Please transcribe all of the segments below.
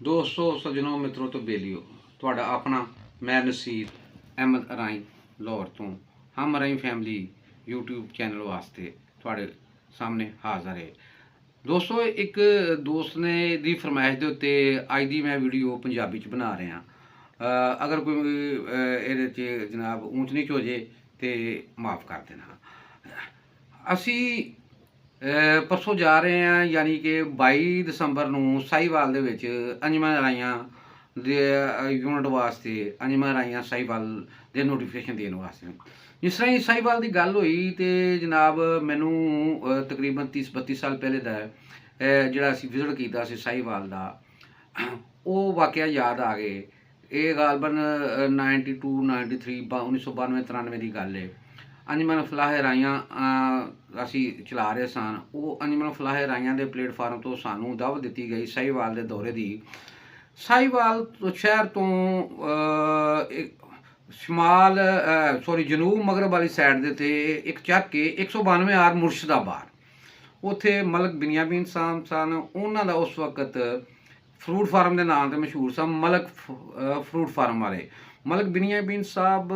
ਦੋਸਤੋ ਸੱਜਣੋ ਮਿੱਤਰੋ ਤੇ ਬੇਲੀਓ ਤੁਹਾਡਾ ਆਪਣਾ ਮੈਂ ਨਸੀਰ ਅਹਿਮਦ ਅਰਾਈ ਲਾਹੌਰ ਤੋਂ ਹਮ ਅਰਾਈ ਫੈਮਿਲੀ YouTube ਚੈਨਲ ਵਾਸਤੇ ਤੁਹਾਡੇ ਸਾਹਮਣੇ ਹਾਜ਼ਰ ਹੈ। ਦੋਸਤੋ ਇੱਕ ਦੋਸਤ ਨੇ ਦੀ ਫਰਮਾਇਸ਼ ਦੇ ਉੱਤੇ ਅੱਜ ਦੀ ਮੈਂ ਵੀਡੀਓ ਪੰਜਾਬੀ ਚ ਬਣਾ ਰਿਹਾ। ਅਗਰ ਕੋਈ ਇਹਦੇ 'ਚ ਜਨਾਬ ਊਂਚ ਨੀਚ ਹੋ ਜੇ ਤੇ ਮਾफ़ ਕਰ ਦੇਣਾ। ਅਸੀਂ ਪਰਸੋਂ ਜਾ ਰਹੇ ਹਾਂ ਯਾਨੀ ਕਿ 22 ਦਸੰਬਰ ਨੂੰ ਸਾਹੀਵਾਲ ਦੇ ਵਿੱਚ ਅੰਜਮਨ ਰਾਈਆਂ ਦੇ ਯੂਨਿਟ ਵਾਸਤੇ ਅੰਜਮਨ ਰਾਈਆਂ ਸਾਹੀਵਾਲ ਦੇ ਨੋਟੀਫਿਕੇਸ਼ਨ ਦੇਣ ਵਾਸਤੇ। ਜਿਸ ਤਰ੍ਹਾਂ ਹੀ ਸਾਹੀਵਾਲ ਦੀ ਗੱਲ ਹੋਈ ਤੇ ਜਨਾਬ ਮੈਨੂੰ ਤਕਰੀਬਨ 30-32 ਸਾਲ ਪਹਿਲੇ ਦਾ ਜਿਹੜਾ ਅਸੀਂ ਵਿਜ਼ਿਟ ਕੀਤਾ ਸੀ ਸਾਹੀਵਾਲ ਦਾ ਉਹ ਵਾਕਿਆ ਯਾਦ ਆ ਗਏ। ਇਹ ਗਾਲਬਨ 92 93 1992 ਦੀ ਗੱਲ ਹੈ। ਅੰਜਮਨ ਫਲਾਹ ਰਾਈਆਂ ਅਸੀਂ ਚਲਾ ਰਹੇ ਸਨ। ਉਹ ਅੰਜਮਨ ਫਲਾਹ ਰਾਈਆਂ ਦੇ ਪਲੇਟਫਾਰਮ ਤੋਂ ਸਾਨੂੰ ਦਾਵਤ ਦਿੱਤੀ ਗਈ ਸਾਹੀਵਾਲ ਦੇ ਦੌਰੇ ਦੀ। ਸਾਹੀਵਾਲ ਸ਼ਹਿਰ ਤੋਂ ਜਨੂਬ ਮਗਰਬ ਵਾਲੀ ਸਾਈਡ ਦੇ ਤੇ ਇੱਕ ਚੱਕ ਕੇ 192 ਆਰ ਮੁਰਸ਼ਿਦਾਬਾਦ ਉੱਥੇ ਮਲਕ ਬਿਨਯਾਮੀਨ ਸਾਹਿਬ ਸਨ। ਉਹਨਾਂ ਦਾ ਉਸ ਵਕਤ ਫਰੂਟ ਫਾਰਮ ਦੇ ਨਾਮ 'ਤੇ ਮਸ਼ਹੂਰ ਸਨ, ਮਲਕ ਫਰੂਟ ਫਾਰਮ ਵਾਲੇ। ਮਲਕ ਬਿਨਯਾਮੀਨ ਸਾਹਿਬ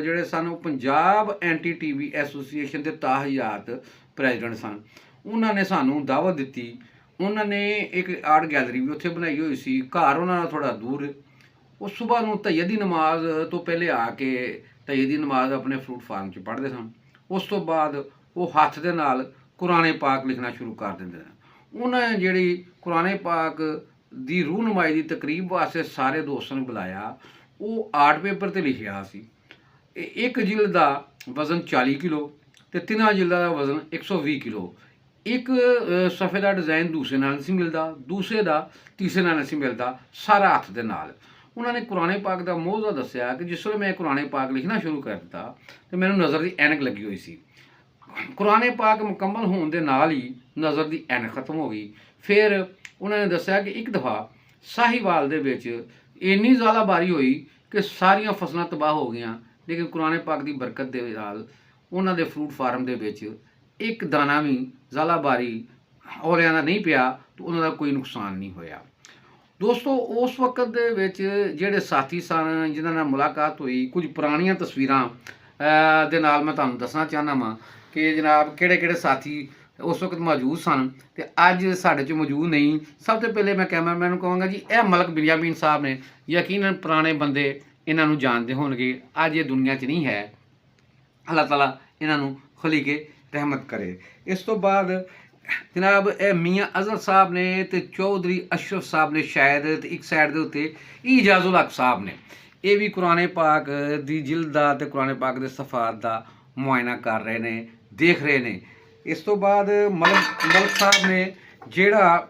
ਜਿਹੜੇ ਸਨ ਉਹ ਪੰਜਾਬ ਐਂਟੀ ਟੀਵੀ ਐਸੋਸੀਏਸ਼ਨ ਦੇ ਤਾਹਯਾਤ ਪ੍ਰੈਜ਼ੀਡੈਂਟ ਸਨ। ਉਹਨਾਂ ਨੇ ਸਾਨੂੰ ਦਾਵਤ ਦਿੱਤੀ। ਉਹਨਾਂ ਨੇ ਇੱਕ ਆਰਟ ਗੈਲਰੀ ਵੀ ਉੱਥੇ ਬਣਾਈ ਹੋਈ ਸੀ। ਘਰ ਉਹਨਾਂ ਦਾ ਥੋੜ੍ਹਾ ਦੂਰ। ਉਹ ਸੁਬਾਹ ਨੂੰ ਤਹੱਯਦ ਦੀ ਨਮਾਜ਼ ਤੋਂ ਪਹਿਲੇ ਆ ਕੇ ਤਹੱਯਦ ਦੀ ਨਮਾਜ਼ ਆਪਣੇ ਫਰੂਟ ਫਾਰਮ 'ਚ ਪੜ੍ਹਦੇ ਸਨ। ਉਸ ਤੋਂ ਬਾਅਦ ਉਹ ਹੱਥ ਦੇ ਨਾਲ ਕੁਰਾਨ ਪਾਕ ਲਿਖਣਾ ਸ਼ੁਰੂ ਕਰ ਦਿੰਦੇ ਸਨ। ਉਹਨਾਂ ਨੇ ਜਿਹੜੀ ਕੁਰਾਨ ਪਾਕ ਦੀ ਰੂਹਨੁਮਾਈ ਦੀ ਤਕਰੀਬ ਵਾਸਤੇ ਸਾਰੇ ਦੋਸਤਾਂ ਨੂੰ ਬੁਲਾਇਆ। ਉਹ ਆਰਟ ਪੇਪਰ 'ਤੇ ਲਿਖਿਆ ਸੀ। ਇੱਕ ਜਿਲਦ ਦਾ ਵਜ਼ਨ 40 ਕਿਲੋ ਅਤੇ ਤਿੰਨਾਂ ਜਿਲਦਾਂ ਦਾ ਵਜ਼ਨ 120 ਕਿਲੋ। ਇੱਕ ਸਫ਼ੇ ਦਾ ਡਿਜ਼ਾਈਨ ਦੂਸਰੇ ਨਾਲ ਨਹੀਂ ਸੀ ਮਿਲਦਾ, ਦੂਸਰੇ ਦਾ ਤੀਸਰੇ ਨਾਲ ਨਹੀਂ ਸੀ ਮਿਲਦਾ, ਸਾਰਾ ਹੱਥ ਦੇ ਨਾਲ। ਉਹਨਾਂ ਨੇ ਕੁਰਾਨ ਪਾਕ ਦਾ ਮੌਜ਼ਾ ਦੱਸਿਆ ਕਿ ਜਿਸ ਵੇਲੇ ਮੈਂ ਕੁਰਾਨ ਪਾਕ ਲਿਖਣਾ ਸ਼ੁਰੂ ਕਰ ਦਿੱਤਾ ਅਤੇ ਮੈਨੂੰ ਨਜ਼ਰ ਦੀ ਐਨਕ ਲੱਗੀ ਹੋਈ ਸੀ। ਕੁਰਾਨ ਪਾਕ ਮੁਕੰਮਲ ਹੋਣ ਦੇ ਨਾਲ ਹੀ ਨਜ਼ਰ ਦੀ ਐਨਕ ਖਤਮ ਹੋ ਗਈ। ਫਿਰ ਉਹਨਾਂ ਨੇ ਦੱਸਿਆ ਕਿ ਇੱਕ ਦਫਾ ਸਾਹੀਵਾਲ ਦੇ ਵਿੱਚ ਇੰਨੀ ਜ਼ਾਲਾਬਾਰੀ ਹੋਈ ਕਿ ਸਾਰੀਆਂ ਫਸਲਾਂ ਤਬਾਹ ਹੋ ਗਈਆਂ, ਲੇਕਿਨ ਕੁਰਾਨ ਪਾਕ ਦੀ ਬਰਕਤ ਦੇ ਨਾਲ ਉਹਨਾਂ ਦੇ ਫਰੂਟ ਫਾਰਮ ਦੇ ਵਿੱਚ ਇੱਕ ਦਾਣਾ ਵੀ ਜ਼ਾਲਾਬਾਰੀ ਔਲਿਆਂ ਦਾ ਨਹੀਂ ਪਿਆ ਤਾਂ ਉਹਨਾਂ ਦਾ ਕੋਈ ਨੁਕਸਾਨ ਨਹੀਂ ਹੋਇਆ। ਦੋਸਤੋ ਉਸ ਵਕਤ ਦੇ ਵਿੱਚ ਜਿਹੜੇ ਸਾਥੀ ਸਨ ਜਿਨ੍ਹਾਂ ਨਾਲ ਮੁਲਾਕਾਤ ਹੋਈ, ਕੁਝ ਪੁਰਾਣੀਆਂ ਤਸਵੀਰਾਂ ਦੇ ਨਾਲ ਮੈਂ ਤੁਹਾਨੂੰ ਦੱਸਣਾ ਚਾਹੁੰਦਾ ਵਾਂ ਕਿ ਜਨਾਬ ਕਿਹੜੇ ਕਿਹੜੇ ਸਾਥੀ ਉਸ ਵਕਤ ਮੌਜੂਦ ਸਨ ਅਤੇ ਅੱਜ ਸਾਡੇ 'ਚ ਮੌਜੂਦ ਨਹੀਂ। ਸਭ ਤੋਂ ਪਹਿਲੇ ਮੈਂ ਕੈਮਰਾਮੈਨ ਨੂੰ ਕਹਾਂਗਾ ਜੀ ਇਹ ਮਲਕ ਬਿਨਯਾਮੀਨ ਸਾਹਿਬ ਨੇ। ਯਕੀਨਨ ਪੁਰਾਣੇ ਬੰਦੇ ਇਹਨਾਂ ਨੂੰ ਜਾਣਦੇ ਹੋਣਗੇ, ਅੱਜ ਇਹ ਦੁਨੀਆ 'ਚ ਨਹੀਂ ਹੈ। ਅੱਲਾਹ ਤਾਲਾ ਇਹਨਾਂ ਨੂੰ ਖੁਲੀ ਕੇ ਰਹਿਮਤ ਕਰੇ। ਇਸ ਤੋਂ ਬਾਅਦ ਜਨਾਬ ਇਹ ਮੀਆਂ ਅਜ਼ਹਰ ਸਾਹਿਬ ਨੇ ਅਤੇ ਚੌਧਰੀ ਅਸ਼ਰਫ ਸਾਹਿਬ ਨੇ ਸ਼ਾਇਦ, ਅਤੇ ਇੱਕ ਸਾਈਡ ਦੇ ਉੱਤੇ ਇਜਾਜ਼ੁਲ ਹਕ ਸਾਹਿਬ ਨੇ। ਇਹ ਵੀ ਕੁਰਾਨ ਪਾਕ ਦੀ ਜਿਲਦ ਦਾ ਅਤੇ ਕੁਰਾਨ ਪਾਕ ਦੇ ਸਫਾਤ ਦਾ ਮੁਆਇਨਾ ਕਰ ਰਹੇ ਨੇ, ਦੇਖ ਰਹੇ ਨੇ। ਇਸ ਤੋਂ ਬਾਅਦ ਮਲਕ ਸਾਹਿਬ ਨੇ ਜਿਹੜਾ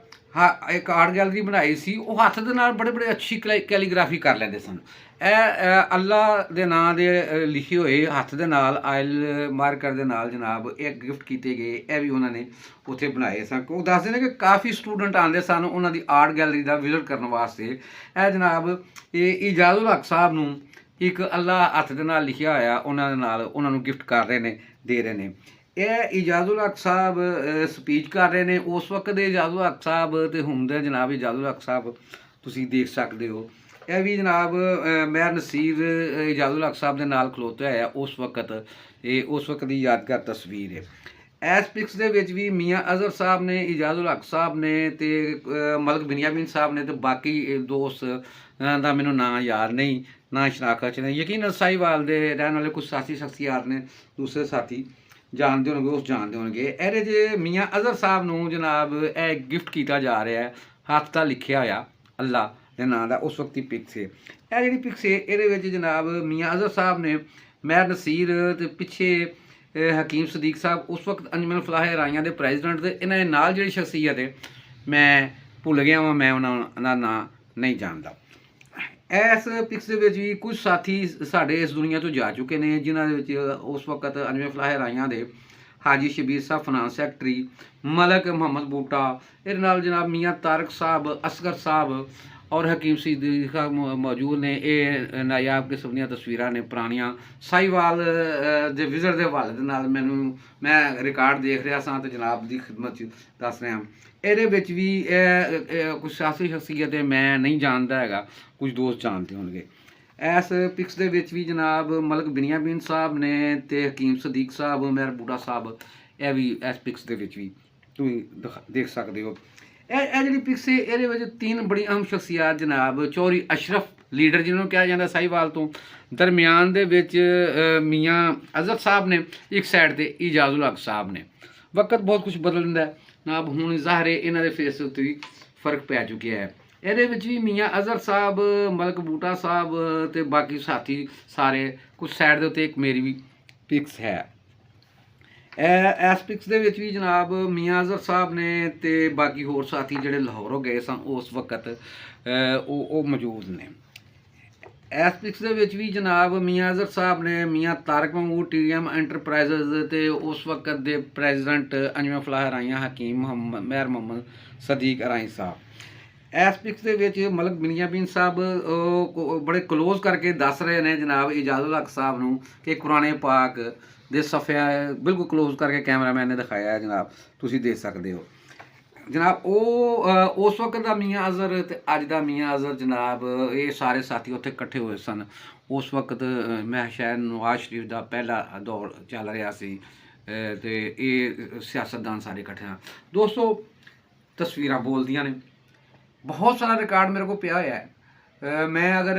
ਇੱਕ ਆਰਟ ਗੈਲਰੀ ਬਣਾਈ ਸੀ, ਉਹ ਹੱਥ ਦੇ ਨਾਲ ਬੜੇ ਅੱਛੀ ਕੈਲੀਗ੍ਰਾਫੀ ਕਰ ਲੈਂਦੇ ਸਨ। ਇਹ ਅੱਲਾ ਦੇ ਨਾਂ ਦੇ ਲਿਖੇ ਹੋਏ ਹੱਥ ਦੇ ਨਾਲ ਆਇਲ ਮਾਰਕਰ ਦੇ ਨਾਲ ਜਨਾਬ ਇਹ ਗਿਫਟ ਕੀਤੇ ਗਏ। ਇਹ ਵੀ ਉਹਨਾਂ ਨੇ ਉੱਥੇ ਬਣਾਏ ਸਨ। ਉਹ ਦੱਸਦੇ ਨੇ ਕਿ ਕਾਫੀ ਸਟੂਡੈਂਟ ਆਉਂਦੇ ਸਨ ਉਹਨਾਂ ਦੀ ਆਰਟ ਗੈਲਰੀ ਦਾ ਵਿਜ਼ਿਟ ਕਰਨ ਵਾਸਤੇ। ਇਹ ਜਨਾਬ ਇਹ ਇਜਾਜ਼ੁਲ ਹਕ ਸਾਹਿਬ ਨੂੰ ਇੱਕ ਅੱਲਾ ਹੱਥ ਦੇ ਨਾਲ ਲਿਖਿਆ ਹੋਇਆ ਉਹਨਾਂ ਦੇ ਨਾਲ ਉਹਨਾਂ ਨੂੰ ਗਿਫਟ ਕਰ ਰਹੇ ਨੇ, ਦੇ ਰਹੇ ਨੇ। ਇਹ ਇਜਾਜ਼ੁਲ ਹਕ ਸਾਹਿਬ ਸਪੀਚ ਕਰ ਰਹੇ ਨੇ। ਉਸ ਵਕਤ ਦੇ ਇਜਾਜ਼ੁਲ ਹਕ ਸਾਹਿਬ ਅਤੇ ਹੁਣ ਦੇ ਜਨਾਬ ਇਜਾਜ਼ੁਲ ਹਕ ਸਾਹਿਬ ਤੁਸੀਂ ਦੇਖ ਸਕਦੇ ਹੋ। ਇਹ ਵੀ ਜਨਾਬ ਮੈਂ ਨਸੀਰ ਇਜਾਜ਼ੁਲ ਹਕ ਸਾਹਿਬ ਦੇ ਨਾਲ ਖਲੋਤਾ ਹੋਇਆ ਉਸ ਵਕਤ। ਇਹ ਉਸ ਵਕਤ ਦੀ ਯਾਦਗਾਰ ਤਸਵੀਰ ਹੈ। ਇਸ ਪਿਕਸ ਦੇ ਵਿੱਚ ਵੀ ਮੀਆਂ ਅਜ਼ਹਰ ਸਾਹਿਬ ਨੇ, ਇਜਾਜ਼ੁਲ ਹਕ ਸਾਹਿਬ ਨੇ ਅਤੇ ਮਲਕ ਬਿਨਯਾਮੀਨ ਸਾਹਿਬ ਨੇ, ਅਤੇ ਬਾਕੀ ਦੋਸਤ ਦਾ ਮੈਨੂੰ ਨਾਂ ਯਾਦ ਨਹੀਂ, ਨਾ ਸ਼ਨਾਖਤ 'ਚ ਨਹੀਂ। ਯਕੀਨਨ ਸਾਹੀਵਾਲ ਦੇ ਰਹਿਣ ਵਾਲੇ ਕੁਝ ਸਾਥੀ ਸ਼ਖਸੀਅਤ ਨੇ, ਦੂਸਰੇ ਸਾਥੀ ਜਾਣਦੇ ਹੋਣਗੇ, ਉਸ ਜਾਣਦੇ ਹੋਣਗੇ। ਇਹਦੇ 'ਚ ਮੀਆਂ ਅਜ਼ਹਰ ਸਾਹਿਬ ਨੂੰ ਜਨਾਬ ਇਹ ਗਿਫਟ ਕੀਤਾ ਜਾ ਰਿਹਾ ਹੈ, ਹੱਥ ਦਾ ਲਿਖਿਆ ਹੋਇਆ ਅੱਲਾ ਦੇ ਨਾਂ ਦਾ। ਉਸ ਵਕਤ ਦੀ ਪਿਕਸ ਹੈ ਇਹ ਜਿਹੜੀ ਪਿਕਸ ਹੈ। ਇਹਦੇ ਵਿੱਚ ਜਨਾਬ ਮੀਆਂ ਅਜ਼ਹਰ ਸਾਹਿਬ ਨੇ, ਮੈਂ ਨਸੀਰ ਅਤੇ ਪਿੱਛੇ ਹਕੀਮ ਸਦੀਕ ਸਾਹਿਬ ਉਸ ਵਕਤ ਅੰਜਮਨ ਫਲਾਹ ਰਾਈਆਂ ਦੇ ਪ੍ਰੈਜ਼ੀਡੈਂਟ, ਅਤੇ ਇਹਨਾਂ ਦੇ ਨਾਲ ਜਿਹੜੀ ਸ਼ਖਸੀਅਤ ਹੈ ਮੈਂ ਭੁੱਲ ਗਿਆ ਵਾਂ, ਮੈਂ ਉਹਨਾਂ ਦਾ ਨਾਂ ਨਹੀਂ ਜਾਣਦਾ। ਇਸ ਪਿਕਸ ਦੇ ਵਿੱਚ ਵੀ ਕੁਝ ਸਾਥੀ ਸਾਡੇ ਇਸ ਦੁਨੀਆ ਤੋਂ ਜਾ ਚੁੱਕੇ ਨੇ, ਜਿਨ੍ਹਾਂ ਦੇ ਵਿੱਚ ਉਸ ਵਕਤ ਅੰਜਮਨ ਫਲਾਹ ਰਾਈਆਂ ਦੇ ਹਾਜੀ ਸ਼ਬੀਰ ਸਾਹਿਬ ਫਾਈਨਾਂਸ ਸੈਕਟਰੀ, ਮਲਕ ਮੁਹੰਮਦ ਬੂਟਾ, ਇਹਦੇ ਨਾਲ ਜਨਾਬ ਮੀਆਂ ਤਾਰਕ ਸਾਹਿਬ, ਅਸਗਰ ਸਾਹਿਬ ਔਰ ਹਕੀਮ ਸਿੱਦੀਕ ਸਾਹਿਬ ਮੌਜੂਦ ਨੇ। ਇਹ ਨਾਯਾਬ ਕਿਸਮ ਦੀਆਂ ਤਸਵੀਰਾਂ ਨੇ ਪੁਰਾਣੀਆਂ। ਸਾਹੀਵਾਲ ਦੇ ਵਿਜ਼ਿਟ ਦੇ ਹਵਾਲੇ ਦੇ ਨਾਲ ਮੈਂ ਰਿਕਾਰਡ ਦੇਖ ਰਿਹਾ ਸਾਂ ਤੇ ਜਨਾਬ ਦੀ ਖਿਦਮਤ 'ਚ ਦੱਸ ਰਿਹਾ। ਇਹਦੇ ਵਿੱਚ ਵੀ ਕੁਝ ਸਿਆਸੀ ਸ਼ਖਸੀਅਤ ਮੈਂ ਨਹੀਂ ਜਾਣਦਾ ਹੈਗਾ, ਕੁਝ ਦੋਸਤ ਜਾਣਦੇ ਹੋਣਗੇ। ਇਸ ਪਿਕਸ ਦੇ ਵਿੱਚ ਵੀ ਜਨਾਬ ਮਲਕ ਬਿਨਯਾਮੀਨ ਸਾਹਿਬ ਨੇ ਤੇ ਹਕੀਮ ਸਿੱਦੀਕ ਸਾਹਿਬ, ਮੇਹਰ ਬੂਟਾ ਸਾਹਿਬ, ਇਹ ਵੀ ਇਸ ਪਿਕਸ ਦੇ ਵਿੱਚ ਵੀ ਤੁਸੀਂ ਦੇਖ ਸਕਦੇ ਹੋ। ਇਹ ਜਿਹੜੀ ਪਿਕਸ ਹੈ ਇਹਦੇ ਵਿੱਚ 3 ਬੜੀ ਅਹਿਮ ਸ਼ਖਸੀਅਤ ਜਨਾਬ ਚੌਧਰੀ ਅਸ਼ਰਫ ਲੀਡਰ ਜਿਹਨਾਂ ਨੂੰ ਕਿਹਾ ਜਾਂਦਾ ਸਾਹੀਵਾਲ ਤੋਂ, ਦਰਮਿਆਨ ਦੇ ਵਿੱਚ ਮੀਆਂ ਅਜ਼ਹਰ ਸਾਹਿਬ ਨੇ, ਇੱਕ ਸਾਈਡ ਤੇ ਇਜਾਜ਼ੁਲ ਹਕ ਸਾਹਿਬ ਨੇ। ਵਕਤ ਬਹੁਤ ਕੁਝ ਬਦਲਦਾ ਜਨਾਬ, ਹੁਣ ਜ਼ਾਹਿਰ ਹੈ ਇਹਨਾਂ ਦੇ ਫੇਸ ਉੱਤੇ ਵੀ ਫਰਕ ਪੈ ਚੁੱਕਿਆ ਹੈ। ਇਹਦੇ ਵਿੱਚ ਵੀ ਮੀਆਂ ਅਜ਼ਹਰ ਸਾਹਿਬ, ਮਲਕ ਬੂਟਾ ਸਾਹਿਬ ਤੇ ਬਾਕੀ ਸਾਥੀ ਸਾਰੇ ਕੁਝ ਸਾਈਡ ਦੇ ਉੱਤੇ। ਇੱਕ ਮੇਰੀ ਵੀ ਪਿਕਸ ਹੈ। ਇਸ ਪਿਕਸ ਦੇ ਵਿੱਚ ਵੀ ਜਨਾਬ ਮੀਆਂ ਅਜ਼ਹਰ ਸਾਹਿਬ ਨੇ ਤੇ ਬਾਕੀ ਹੋਰ ਸਾਥੀ ਜਿਹੜੇ ਲਾਹੌਰੋਂ ਗਏ ਸਨ ਉਸ ਵਕਤ ਉਹ ਮੌਜੂਦ ਨੇ। ਇਸ ਪਿਕਸ ਦੇ ਵਿੱਚ ਵੀ ਜਨਾਬ ਮੀਆਂ ਅਜ਼ਹਰ ਸਾਹਿਬ ਨੇ, ਮੀਆਂ ਤਾਰਕ ਮਹਿਮੂਦ TDM ਐਂਟਰਪ੍ਰਾਈਜ਼ਜ਼ ਤੇ ਉਸ ਵਕਤ ਦੇ ਪ੍ਰੈਜ਼ੀਡੈਂਟ ਅੰਜਮਨ ਫਲਾਹ ਰਾਈਆਂ ਹਕੀਮ ਮੇਹਰ ਮੁਹੰਮਦ ਸਦੀਕ ਰਾਈ ਸਾਹਿਬ। ਇਸ ਪਿਕਸ ਦੇ ਵਿੱਚ ਮਲਕ ਬਿਨਯਾਮੀਨ ਸਾਹਿਬ ਬੜੇ ਕਲੋਜ਼ ਕਰਕੇ ਦੱਸ ਰਹੇ ਨੇ ਜਨਾਬ ਇਜਾਜ਼ੁਲ ਹਕ ਸਾਹਿਬ ਨੂੰ ਕਿ ਕੁਰਾਨ ਪਾਕ ਦੇ ਸਫਿਆ ਬਿਲਕੁਲ ਕਲੋਜ਼ ਕਰਕੇ ਕੈਮਰਾਮੈਨ ਨੇ ਦਿਖਾਇਆ ਹੈ ਜਨਾਬ, ਤੁਸੀਂ ਦੇਖ ਸਕਦੇ ਹੋ ਜਨਾਬ। ਉਹ ਉਸ ਵਕਤ ਦਾ ਮੀਆਂ ਅਜ਼ਹਰ ਤੇ ਅੱਜ ਦਾ ਮੀਆਂ ਅਜ਼ਹਰ ਜਨਾਬ, ਇਹ ਸਾਰੇ ਸਾਥੀ ਉੱਥੇ ਇਕੱਠੇ ਹੋਏ ਸਨ। ਉਸ ਵਕਤ ਮੈਂ ਸ਼ਾਇਦ ਨਵਾਜ਼ ਸ਼ਰੀਫ ਦਾ ਪਹਿਲਾ ਦੌਰ ਚੱਲ ਰਿਹਾ ਸੀ ਤੇ ਇਹ ਸਿਆਸਤਦਾਨ ਸਾਰੇ ਇਕੱਠੇ ਹਨ। ਦੋਸਤੋ ਤਸਵੀਰਾਂ ਬੋਲਦੀਆਂ ਨੇ, ਬਹੁਤ ਸਾਰਾ ਰਿਕਾਰਡ ਮੇਰੇ ਕੋਲ ਪਿਆ ਹੋਇਆ ਹੈ। मैं अगर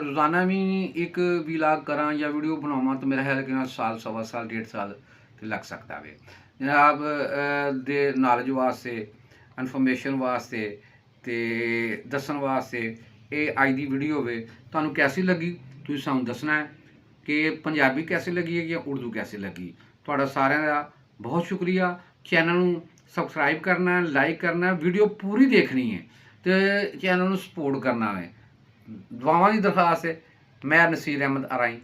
रोज़ाना भी एक व्लॉग करा या वीडियो बनावा तो मेरा ख्याल कि साल, सवा साल, 1.5 साल तो लग सकता है जनाब दे नॉलेज वास्ते, इन्फॉर्मेशन वास्ते ते दसन वास्ते। ये अज की वीडियो होवे तुहानू कैसी लगी तुसीं सानू दसना है कि पंजाबी कैसी लगी है या उर्दू कैसी लगी। तुहाडा सारिਆਂ ਦਾ बहुत शुक्रिया। चैनल नू सबसक्राइब करना, लाइक करना, वीडियो पूरी देखनी है तो चैनल नू सपोर्ट करना है। दुआवां की दरखास्त है। मैं नसीर अहमद अराई।